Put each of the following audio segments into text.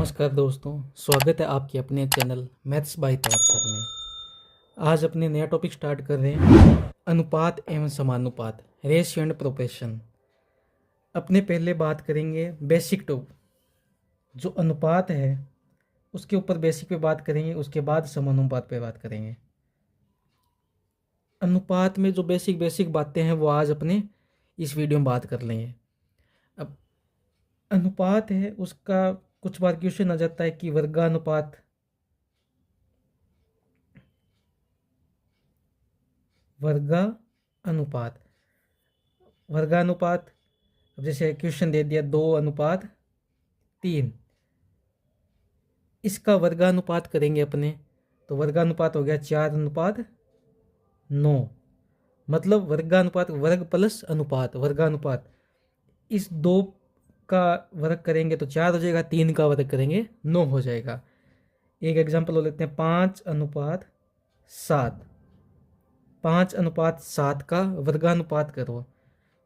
नमस्कार दोस्तों, स्वागत है आपके अपने चैनल मैथ्स बाय तौर सर में। आज अपने नया टॉपिक स्टार्ट कर रहे हैं, अनुपात एवं समानुपात, रेशियो एंड प्रोपोर्शन। अपने पहले बात करेंगे बेसिक टू, जो अनुपात है उसके ऊपर बेसिक पे बात करेंगे, उसके बाद समानुपात पे बात करेंगे। अनुपात में जो बेसिक बातें हैं वो आज अपने इस वीडियो में बात कर लेंगे। अब अनुपात है उसका कुछ बार क्वेश्चन आ जाता है कि वर्गानुपात, वर्गानुपात, वर्गानुपात। अब जैसे क्वेश्चन दे दिया 2:3, इसका वर्गानुपात करेंगे अपने, तो वर्गानुपात हो गया 4:9। मतलब वर्गानुपात वर्ग प्लस अनुपात, वर्गानुपात। इस 2 का वर्ग करेंगे तो 4 हो जाएगा, 3 का वर्ग करेंगे 9 हो जाएगा। एक एग्जांपल हो लेते हैं, 5:7। 5:7 का वर्गानुपात करो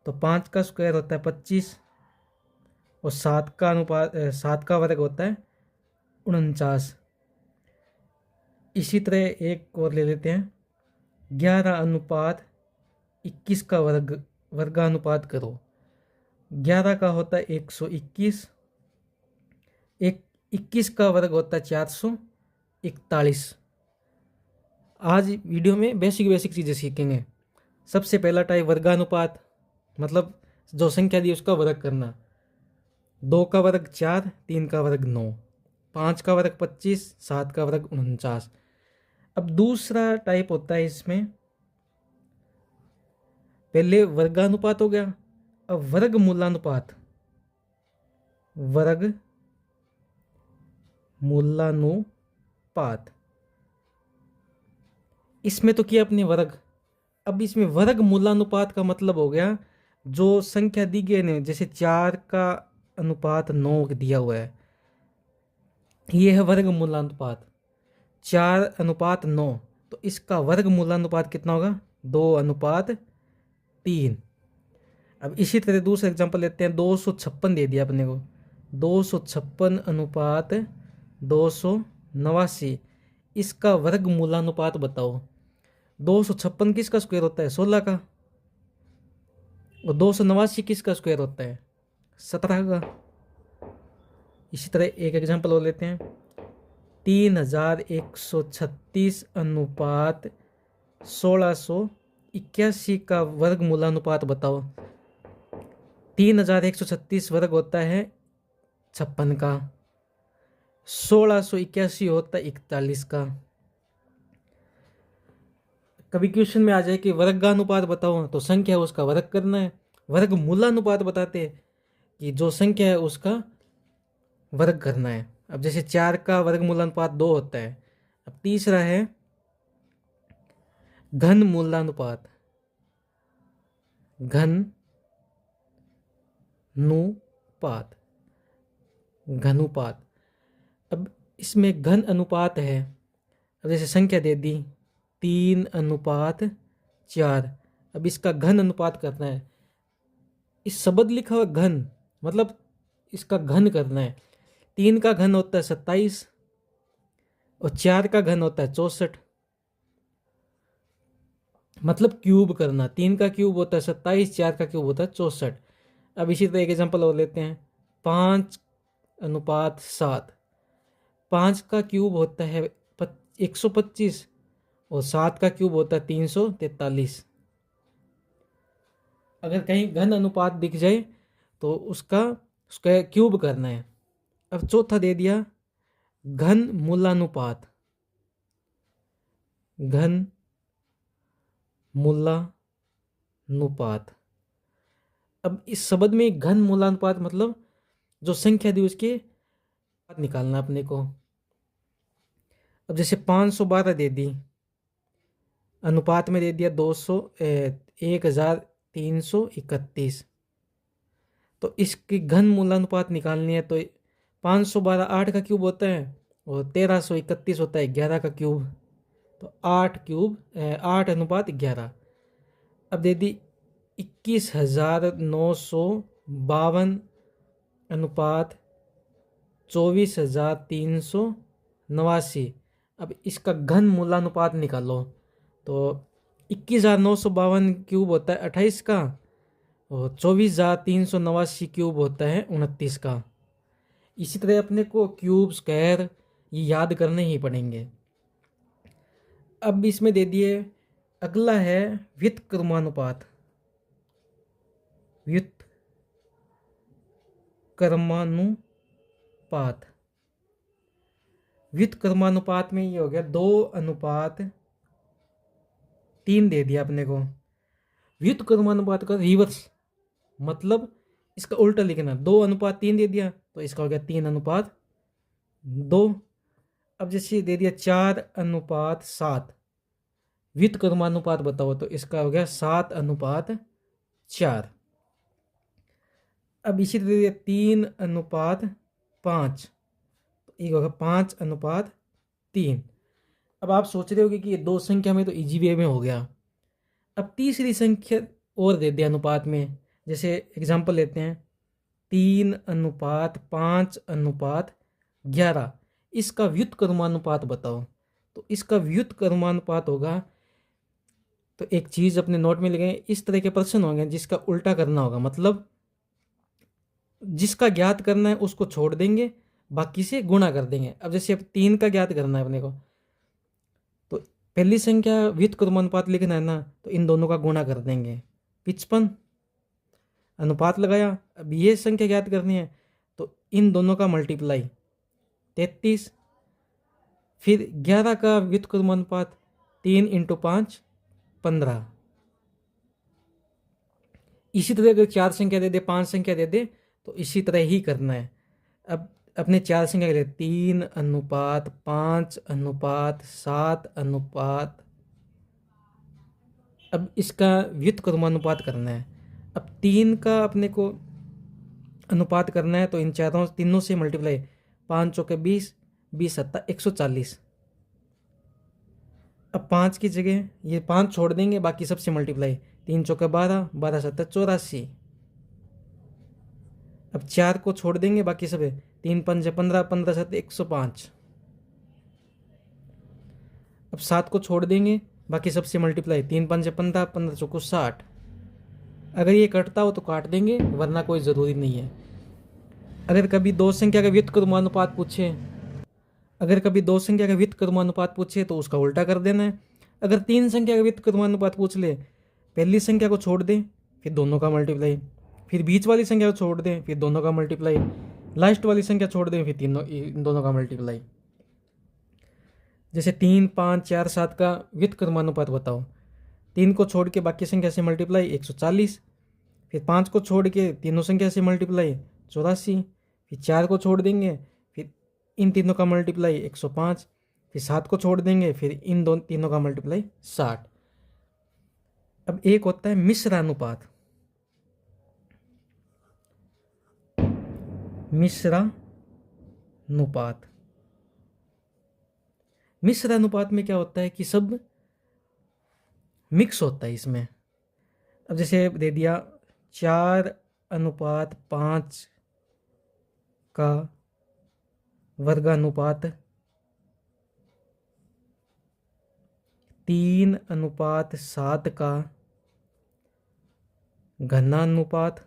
तो 5 का स्क्वायर होता है 25 और 7 का वर्ग होता है 49। इसी तरह एक और ले लेते हैं, 11:21 का वर्गानुपात करो। 11 का होता है 121, 21 का वर्ग होता है 441। आज वीडियो में बेसिक चीज़ें सीखेंगे। सबसे पहला टाइप वर्गानुपात, मतलब जो संख्या दी उसका वर्ग करना। 2 का वर्ग 4, 3 का वर्ग 9, 5 का वर्ग 25, 7 का वर्ग 49। अब दूसरा टाइप होता है इसमें, पहले वर्गानुपात हो गया, अब वर्ग मूलानुपात। वर्ग मूलानुपात, इसमें तो किया अपने वर्ग। अब इसमें वर्ग मूलानुपात का मतलब हो गया, जो संख्या दी गई है, जैसे 4 का अनुपात 9 दिया हुआ है, ये है वर्ग मूलानुपात 4:9। तो इसका वर्ग मूलानुपात कितना होगा? 2:3। अब इसी तरह दूसरा एग्जांपल लेते हैं, 256 दे दिया अपने को, 256:289। इसका वर्ग मूलानुपात बताओ। 256 किसका स्क्वायर होता है? 16 का। और 289 किसका स्क्वायर होता है? 17 का। इसी तरह एक एग्जांपल और लेते हैं, 3181 का वर्ग मूलानुपात बताओ। 3136 वर्ग होता है 56 का, 1681 होता है 41 का। कभी क्वेश्चन में आ जाए कि वर्गानुपात बताओ, तो संख्या है उसका वर्ग करना है। वर्ग मूलानुपात बताते हैं कि जो संख्या है उसका वर्ग करना है। अब जैसे 4 का वर्ग मूलानुपात 2 होता है। अब तीसरा है घन मूलानुपात, घनुपात, घनुपात। अब इसमें घन अनुपात है। अब जैसे संख्या दे दी 3:4, अब इसका घन अनुपात करना है। इस शब्द लिखा हुआ घन, मतलब इसका घन करना है। 3 का घन होता है 27 और 4 का घन होता है 64, मतलब क्यूब करना। 3 का क्यूब होता है 27, 4 का क्यूब होता है 64। अब इसी तरह एक एग्जांपल और लेते हैं, 5:7। 5 का क्यूब होता है 125 और 7 का क्यूब होता है 343। अगर कहीं घन अनुपात दिख जाए तो उसका क्यूब करना है। अब चौथा दे दिया घन मूलानुपात, घन मूलानुपात। अब इस शब्द में घन मूलानुपात मतलब जो संख्या दी उसके निकालना अपने को। अब जैसे 512 दे दी, अनुपात में दे दिया 1331, तो इसकी घन मूलानुपात निकालनी है। तो 512 8 का क्यूब होता है और 1331 होता है 11 का क्यूब, तो 8:11। अब दे दी 21,952 अनुपात 24,389। अब इसका घन मूलानुपात निकालो तो 21,952 क्यूब होता है 28 का, और 24,389 क्यूब होता है 29 का। इसी तरह अपने को क्यूब स्क्वायर ये याद करने ही पड़ेंगे। अब इसमें दे दिए, अगला है व्युत्क्रमानुपात। व्युत्क्रमानुपात व्युत्क्रमानुपात में ये हो गया 2:3 दे दिया अपने को। व्युत्क्रमानुपात का रिवर्स मतलब इसका उल्टा लिखना, 2:3 दे दिया तो इसका हो गया 3:2। अब जैसे दे दिया 4:7, व्युत्क्रमानुपात बताओ तो इसका हो गया 7:4। अब इसी तरह 3:5 तो एक होगा 5:3। अब आप सोच रहे होगे कि ये दो संख्या में तो इजी वे में हो गया। अब तीसरी संख्या और दे दिया अनुपात में, जैसे एग्जांपल लेते हैं 3:5:11, इसका व्युत्क्रमानुपात बताओ तो इसका व्युत्क्रमानुपात होगा, तो एक चीज़ अपने नोट में लिखें, इस तरह के प्रश्न होंगे जिसका उल्टा करना होगा, मतलब जिसका ज्ञात करना है उसको छोड़ देंगे, बाकी से गुणा कर देंगे। अब जैसे अब 3 का ज्ञात करना है अपने को, तो पहली संख्या व्युत्क्रमानुपात लिखना है ना, तो इन दोनों का गुणा कर देंगे, 55 अनुपात लगाया। अब ये संख्या ज्ञात करनी है तो इन दोनों का मल्टीप्लाई 33, फिर 11 का व्युत्क्रमानुपात 3 × 5 15। इसी तरह अगर 4 संख्या दे दे, 5 संख्या दे दे तो इसी तरह ही करना है। अब अपने 4 संख्या ले 3:5:7:। अब इसका व्युत्क्रमानुपात करना है। अब 3 का अपने को अनुपात करना है तो इन तीनों से मल्टीप्लाई, 5 चौके 20, 20 सत्ता 140। अब 5 की जगह ये 5 छोड़ देंगे, बाकी सबसे मल्टीप्लाई, 3 चौके 12, 12 सत्ता 84। अब 4 को छोड़ देंगे, बाकी सब है, 3 पंजे 15, 15 सत्ते 105। अब 7 को छोड़ देंगे, बाकी सबसे मल्टीप्लाई, 3 पंजे 15, 15 चौको 60। अगर ये कटता हो तो काट देंगे, वरना कोई ज़रूरी नहीं है। अगर कभी दो संख्या का व्युत्क्रमानुपात पूछे तो उसका उल्टा कर देना है। अगर 3 संख्या का व्युत्क्रमानुपात पूछ ले, पहली संख्या को छोड़ दें फिर दोनों का मल्टीप्लाई, फिर बीच वाली संख्या को छोड़ दें फिर दोनों का मल्टीप्लाई, लास्ट वाली संख्या छोड़ दें फिर इन दोनों का मल्टीप्लाई। जैसे 3, 5, 4, 7 का व्युत्क्रमानुपात बताओ, 3 को छोड़ के बाकी संख्या से मल्टीप्लाई 140, फिर 5 को छोड़ के तीनों संख्या से मल्टीप्लाई 84, फिर 4 को छोड़ देंगे फिर इन तीनों का मल्टीप्लाई 105, फिर 7 को छोड़ देंगे फिर इन तीनों का मल्टीप्लाई 60। अब एक होता है मिश्रानुपात। मिश्रानुपात में क्या होता है कि सब मिक्स होता है इसमें। अब जैसे दे दिया 4:5 का वर्गानुपात 3:7 का घनानुपात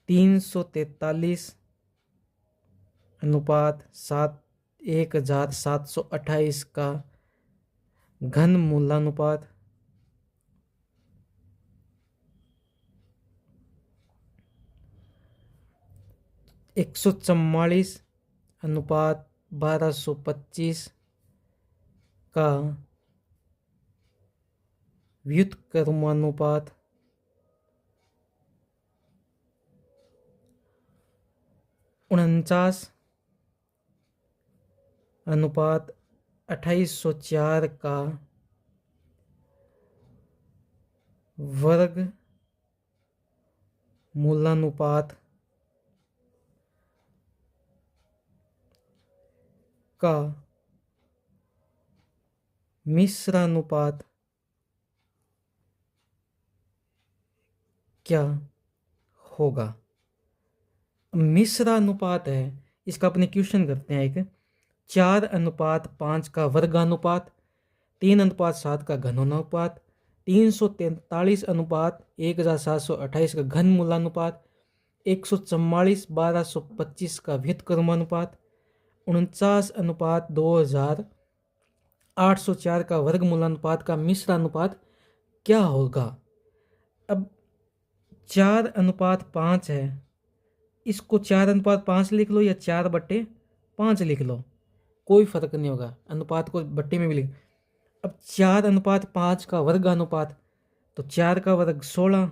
343:1728 का घन मूलानुपात 144:1225 का व्युत्क्रमानुपात 49:2804 का वर्ग मूलानुपात का मिश्रानुपात क्या होगा। मिश्रानुपात है, इसका अपने क्वेश्चन करते हैं। एक 4:5 का वर्गानुपात, 3:7 का घनानुपात, 343 अनुपात 1728 का घन मूलानुपात, 144/1225 का व्युत्क्रमानुपात, 49/2804 का वर्गमूलानुपात का मिश्रानुपात क्या होगा। अब 4:5 है, इसको 4:5 लिख लो या 4/5 लिख लो, कोई फर्क नहीं होगा, अनुपात को बट्टे में भी लिख। अब 4:5 का वर्गानुपात, तो 4 का वर्ग 16,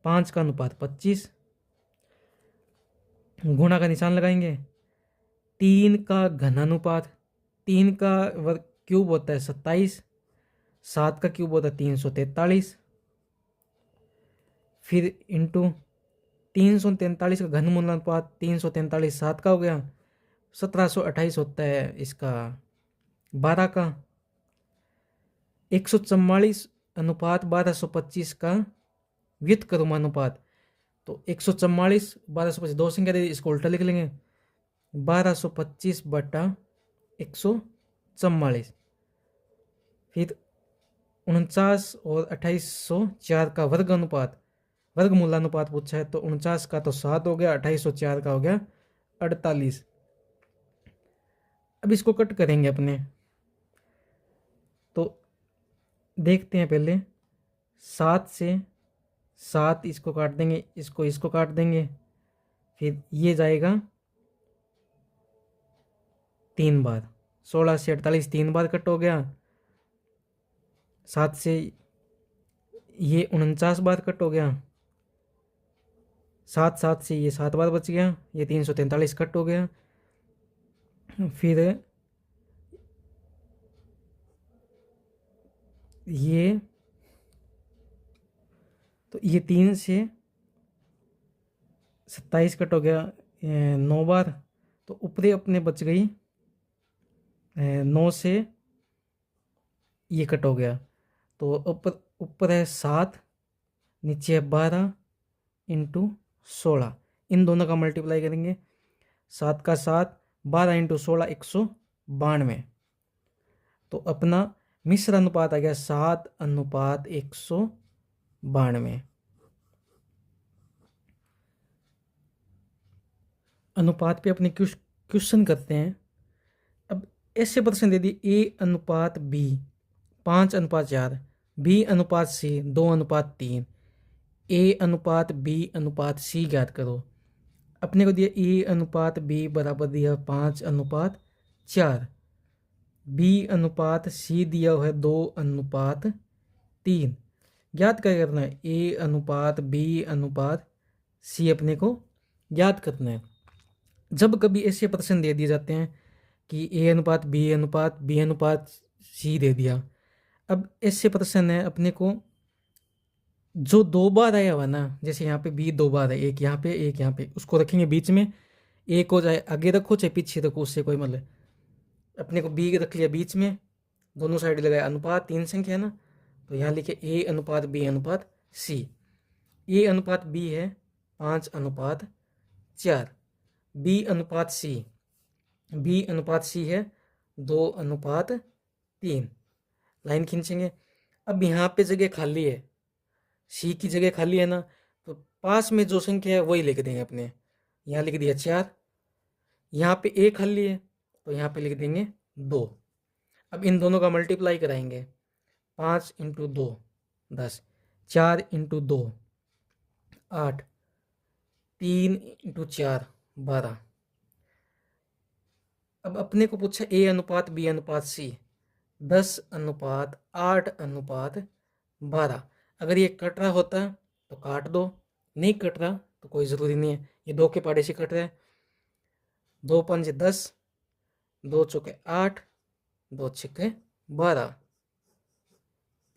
5 का अनुपात 25, गुणा का निशान लगाएंगे। 3 का घनानुपात, 3 का वर्ग क्यूब होता है 27, 7 का क्यूब होता है 343, फिर इंटू 343 का घनमूलानुपात 343 7 का हो गया, 1728 होता है इसका 12 का, 144 अनुपात 1225 का व्युत्क्रमानुपात, तो 144 1225 दो संख्या दे दी, इसको उल्टा लिख लेंगे, 1225/144, फिर 49 और 2804 का वर्ग अनुपात, वर्गमूलानुपात पूछा है, तो 49 का तो 7 हो गया, 2804 का हो गया 48। अब इसको कट करेंगे अपने, तो देखते हैं पहले 7 से 7 इसको काट देंगे, इसको काट देंगे, फिर ये जाएगा 3 बार, 16 से 48 3 बार कट हो गया, 7 से ये 49 बार कट हो गया, 7 से ये 7 बार बच गया, ये 343 कट हो गया, फिर ये, तो ये 3 से 27 कट हो गया 9 बार, तो ऊपरी अपने बच गई 9 से ये कट हो गया, तो ऊपर है 7, नीचे है 12 इंटू 16, इन दोनों का मल्टीप्लाई करेंगे, 7 का 7, 12 इंटू 16 192, तो अपना मिश्र अनुपात आ गया 7:192। अनुपात पे अपने क्वेश्चन करते हैं। अब ऐसे प्रश्न दे दिए A/B 5:4, B/C 2:3, A/B/C ज्ञात करो। अपने को दिया A/B बराबर दिया 5:4, B/C दिया हुआ है 2:3, ज्ञात क्या करना है, A/B/C अपने को ज्ञात करना है। जब कभी ऐसे प्रश्न दे दिए जाते हैं कि A/B/C दे दिया, अब ऐसे प्रश्न है अपने को जो 2 बार आया हुआ ना, जैसे यहाँ पे B 2 बार है, एक यहाँ पे एक यहाँ पे, उसको रखेंगे बीच में, एक हो जाए आगे रखो चाहे पीछे रखो, उससे कोई मतलब। अपने को B रख लिया बीच में, दोनों साइड लगाया, अनुपात 3 संख्या है ना, तो यहाँ लिखे A/B/C। A/B है 5:4, B/C है 2:3, लाइन खींचेंगे। अब यहाँ पे जगह खाली है, C की जगह खाली है ना, तो पास में जो संख्या है वही लिख देंगे अपने, यहाँ लिख दिया 4, यहाँ पे A खाली है तो यहाँ पे लिख देंगे 2। अब इन दोनों का मल्टीप्लाई कराएंगे, 5 इंटू 2 10, 4 इंटू 2 8, 3 इंटू 4 12। अब अपने को पूछा A/B/C 10:8:12। अगर ये कट रहा होता तो काट दो, नहीं कट रहा तो कोई ज़रूरी नहीं है, ये 2 के पाड़े से कट रहा है, 2 पंजे 10, 2 चौके 8, 2 छक्के 12,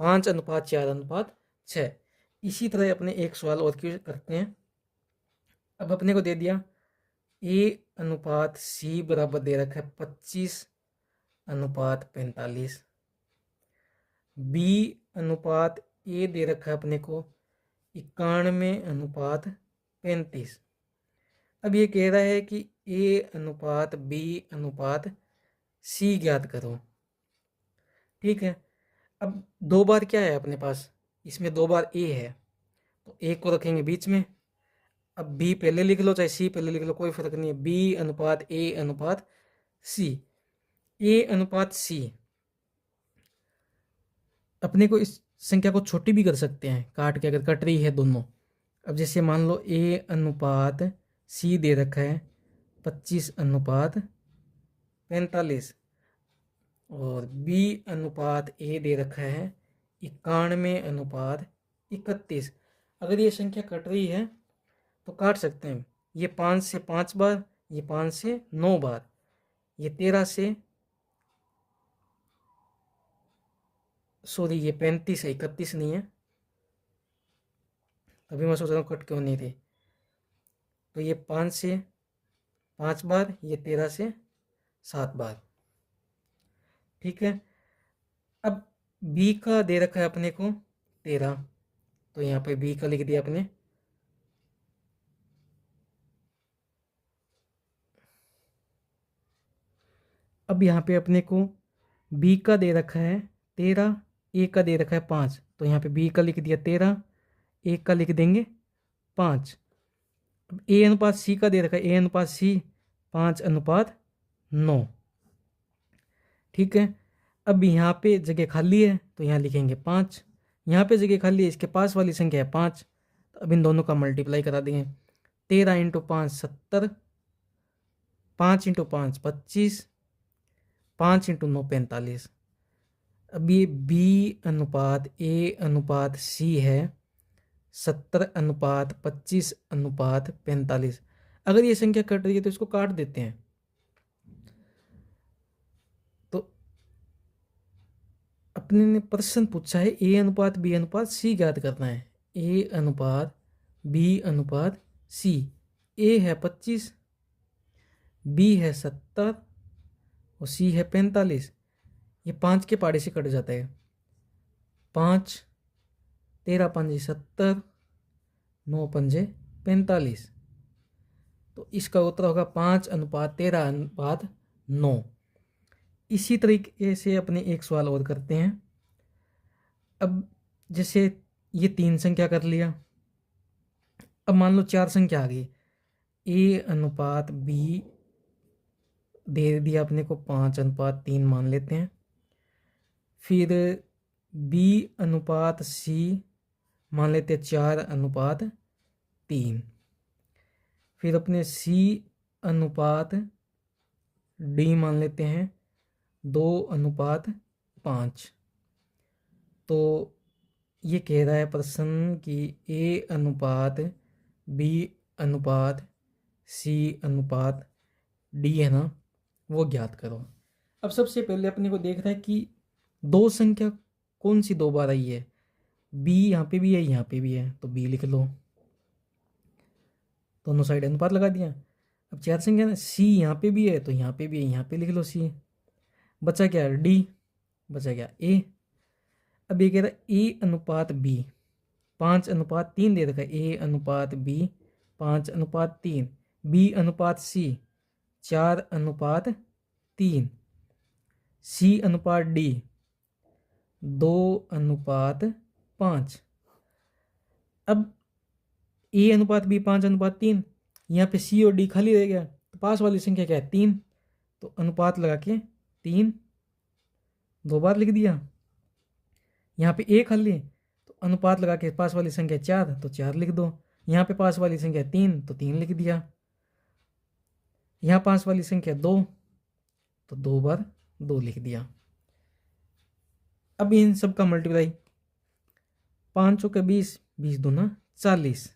5:4:6। इसी तरह अपने एक सवाल और क्यों करते हैं। अब अपने को दे दिया A/C बराबर दे रखा है 25:45, B/A दे रखा है अपने को 91:35, अब ये कह रहा है कि ए अनुपात बी अनुपात सी ज्ञात करो। ठीक है, अब दो बार क्या है अपने पास, इसमें दो बार ए है, तो ए को रखेंगे बीच में। अब बी पहले लिख लो चाहे सी पहले लिख लो, कोई फर्क नहीं है। बी अनुपात ए अनुपात सी। ए अनुपात सी, अपने को इस संख्या को छोटी भी कर सकते हैं काट के, अगर कट रही है दोनों। अब जैसे मान लो ए अनुपात सी दे रखा है 25 अनुपात 45, और बी अनुपात ए दे रखा है 91 अनुपात 31। अगर ये संख्या कट रही है तो काट सकते हैं। ये 5 से 5 बार, ये 5 से 9 बार, ये 13 से, सॉरी ये 35 है 31 नहीं है, तभी मैं सोच रहा हूँ कट क्यों नहीं थे। तो ये 5 से 5 बार, ये 13 से 7 बार। ठीक है, अब बी का दे रखा है अपने को 13, तो यहाँ पे बी का लिख दिया अपने। अब यहाँ पे अपने को बी का दे रखा है 13, ए का दे रखा है 5, तो यहाँ पे बी का लिख दिया 13, ए का लिख देंगे 5। अब ए अनुपात सी का दे रखा है, ए अनुपात सी 5 अनुपात 9। ठीक है, अब यहाँ पे जगह खाली है तो यहाँ लिखेंगे 5, यहाँ पे जगह खाली है, इसके पास वाली संख्या है 5, तो अब इन दोनों का मल्टीप्लाई करा देंगे। 13 इंटू 5 70, 5 इंटू 5 25, 5 इंटू 9 45। अब ये बी अनुपात ए अनुपात सी है 70 अनुपात 25 अनुपात 45। अगर ये संख्या कट रही है तो इसको काट देते हैं। तो अपने ने प्रश्न पूछा है ए अनुपात बी अनुपात सी ज्ञात करना है। ए अनुपात बी अनुपात सी, ए है 25, बी है 70 और सी है 45। ये 5 के पाड़े से कट जाता है। 5, 13 पंजे 70, 9 पंजे 45। तो इसका उत्तर होगा 5 अनुपात 13 अनुपात 9। इसी तरीके से अपने एक सवाल और करते हैं। अब जैसे ये 3 संख्या कर लिया, अब मान लो 4 संख्या आ गई। ए अनुपात बी दे दिया अपने को 5 अनुपात 3 मान लेते हैं। फिर बी अनुपात सी मान लेते हैं 4 अनुपात 3। फिर अपने सी अनुपात डी मान लेते हैं 2 अनुपात 5। तो ये कह रहा है प्रश्न कि ए अनुपात बी अनुपात सी अनुपात डी है ना, वो ज्ञात करो। अब सबसे पहले अपने को देखना है कि दो संख्या कौन सी दो बार आई है। बी यहाँ पे भी है, यहाँ पे भी है, तो बी लिख लो, दोनों साइड अनुपात लगा दिया। अब 4 संख्या ना, सी यहाँ पे भी है तो यहाँ पे भी है, यहाँ पे लिख लो सी। बचा क्या, डी, बचा क्या ए। अब ये कह रहा है ए अनुपात बी 5 अनुपात 3 दे रखा है। ए अनुपात बी 5 अनुपात 3, बी अनुपात सी 4 अनुपात 3, सी अनुपात डी 2 अनुपात 5। अब ए अनुपात बी 5 अनुपात 3, यहाँ पे सी और डी खाली रह गया, तो पास वाली संख्या क्या है 3, तो अनुपात लगा के 3 दो बार लिख दिया। यहाँ पे ए खाली है तो अनुपात लगा के पास वाली संख्या 4, तो 4 लिख दो। यहाँ पे पास वाली संख्या 3, तो 3 लिख दिया। यहाँ पास वाली संख्या 2, तो 2 बार 2 लिख दिया। अब इन सब का मल्टीप्लाई, 5 चौके 20, 20 दूना 40,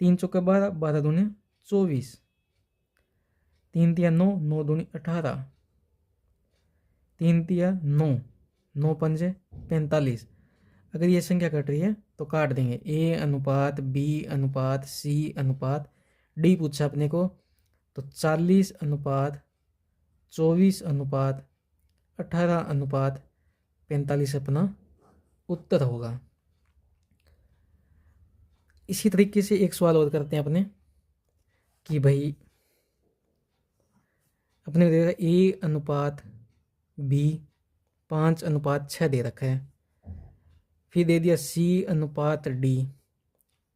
3 चौके 12, 12 दूने 24, 3 तिया 9, 9 दूनी 18, 3 तिया 9, 9 पंजे 45। अगर ये संख्या कट रही है तो काट देंगे। ए अनुपात बी अनुपात सी अनुपात डी पूछा अपने को, तो 40 अनुपात 24 अनुपात 18 अनुपात 45 अपना उत्तर होगा। इसी तरीके से एक सवाल और करते हैं अपने। कि भाई अपने को दे रखा ए अनुपात बी 5:6 दे रखा है। फिर दे दिया सी अनुपात डी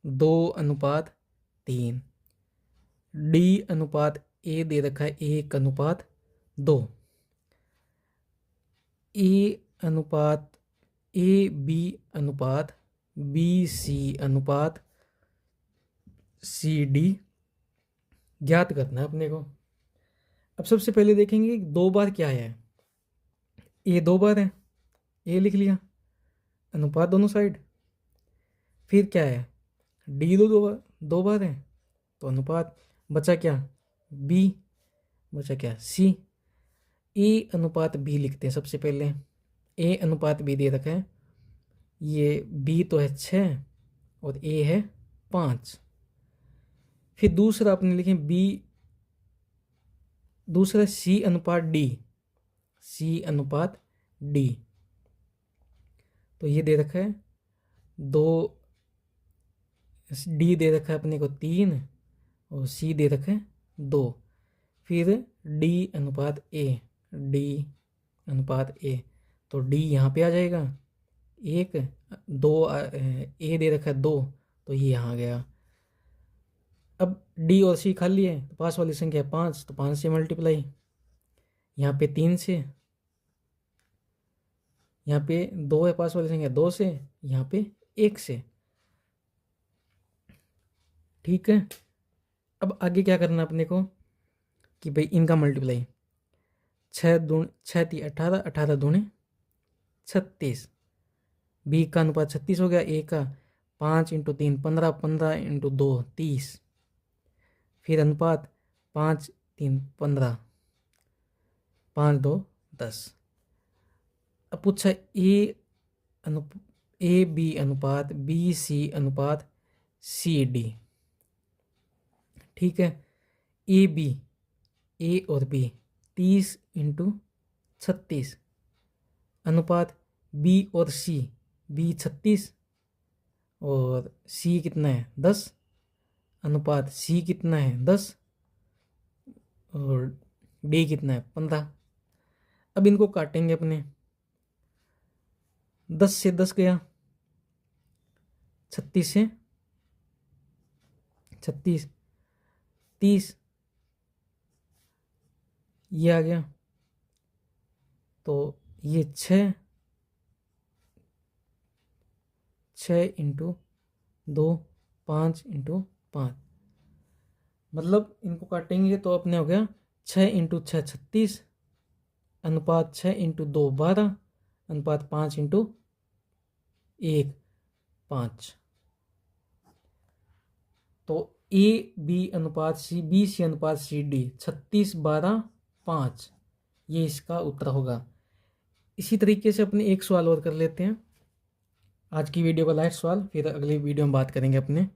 2:3, डी अनुपात ए दे रखा है 1:2, ए अनुपात ए बी अनुपात बी सी अनुपात सी डी ज्ञात करना है अपने को। अब सबसे पहले देखेंगे 2 बार क्या है। ए 2 बार है, ए लिख लिया, अनुपात दोनों साइड। फिर क्या है, डी दो बार है तो अनुपात, बचा क्या बी, बचा क्या सी। ए अनुपात बी लिखते हैं सबसे पहले। ए अनुपात बी दे रखा है, ये बी तो है 6 और ए है 5। फिर दूसरा अपने लिखें बी, दूसरा सी अनुपात डी, सी अनुपात डी तो ये दे रखा है 2, डी दे रखा है अपने को 3 और सी दे रखा है 2। फिर डी अनुपात ए, डी अनुपात ए तो डी यहाँ पे आ जाएगा 1, 2 ए दे रखा है 2 तो ये यहाँ आ गया। अब डी और सी खाली है तो पास वाली संख्या 5 तो 5 से मल्टीप्लाई, यहाँ पे 3 से, यहाँ पे 2 है पास वाली संख्या 2 से, यहाँ पे 1 से। ठीक है, अब आगे क्या करना अपने को कि भाई इनका मल्टीप्लाई 6 × 18, 18 दूने 36, बी का अनुपात 36 हो गया, ए का 5 × 3 15, 15 × 2 30, फिर अनुपात 5 3 15, 5 2 10। अब पूछा ए बी अनुपात बी सी अनुपात सी डी। ठीक है, ए बी, ए और बी 30 × 36 अनुपात बी और सी, बी 36 और सी कितना है 10, अनुपात सी कितना है 10 और डी कितना है 15। अब इनको काटेंगे अपने, 10 से 10 गया, 36 से 36, 30 ये आ गया तो ये 6 × 2 5 × 5, मतलब इनको काटेंगे तो अपने हो गया 6 × 6 36, अनुपात 6 × 2 12, अनुपात 5 × 1 5। तो ए बी अनुपात सी, बी सी अनुपात सी डी 36 12 5, ये इसका उत्तर होगा। इसी तरीके से अपने एक सवाल और कर लेते हैं, आज की वीडियो का लास्ट सवाल, फिर अगली वीडियो में बात करेंगे अपने।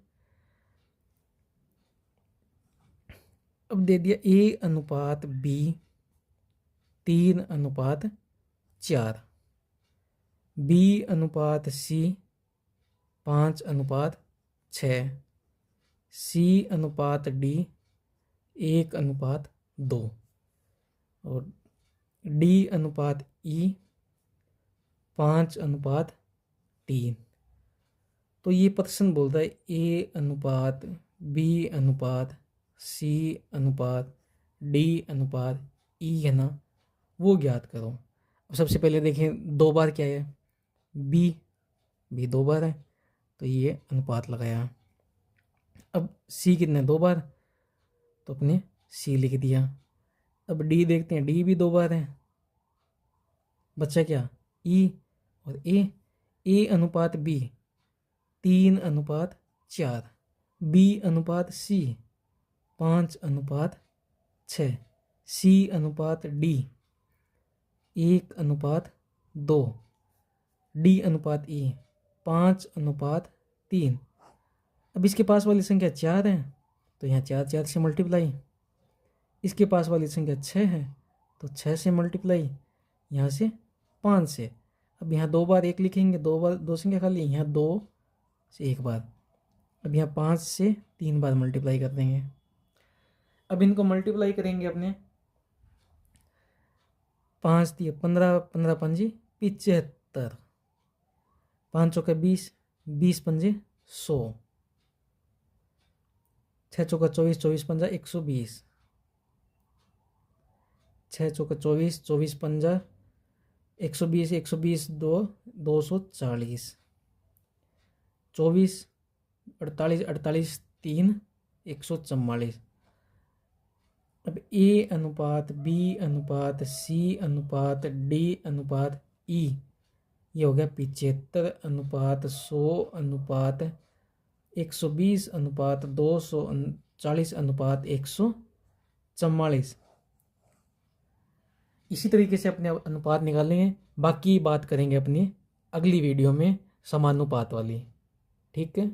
अब दे दिया ए अनुपात बी 3:4, बी अनुपात सी 5:6, सी अनुपात डी 1:2 और डी अनुपात ई 5:3। तो ये प्रश्न बोलता है ए अनुपात बी अनुपात सी अनुपात डी अनुपात ई है ना, वो ज्ञात करो। अब सबसे पहले देखें 2 बार क्या है, बी 2 बार है तो ये अनुपात लगाया। अब सी कितने 2 बार तो अपने सी लिख दिया। अब डी देखते हैं, डी भी 2 बार है, बच्चा क्या ई और ए अनुपात बी 3:4, बी अनुपात सी 5:6, सी अनुपात डी 1:2, डी अनुपात ई 5:3। अब इसके पास वाली संख्या 4 है तो यहाँ 4 4 से मल्टीप्लाई, इसके पास वाली संख्या 6 है तो 6 से मल्टीप्लाई, यहाँ से 5 से। अब यहाँ 2 बार 1 लिखेंगे, 2 बार 2 संख्या खाली, यहाँ 2 से 1 बार। अब यहाँ 5 से 3 बार मल्टीप्लाई कर देंगे अब इनको मल्टीप्लाई करेंगे अपने, 5 दिए 15, 15 पंजी 75, 5 चौके 20, 20 पंजे 100, 6 चौका 24, 24 पंजा 120, 6 चौका 24, 24 पंजा 120, 120 2, 240, 24, 48, 48 3, 144। अब ए अनुपात बी अनुपात सी अनुपात डी अनुपात ई, ये हो गया 75 अनुपात 100 अनुपात 120 अनुपात 240 अनुपात 144। इसी तरीके से अपने अनुपात निकालेंगे। बाकी बात करेंगे अपनी अगली वीडियो में समानुपात वाली। ठीक है।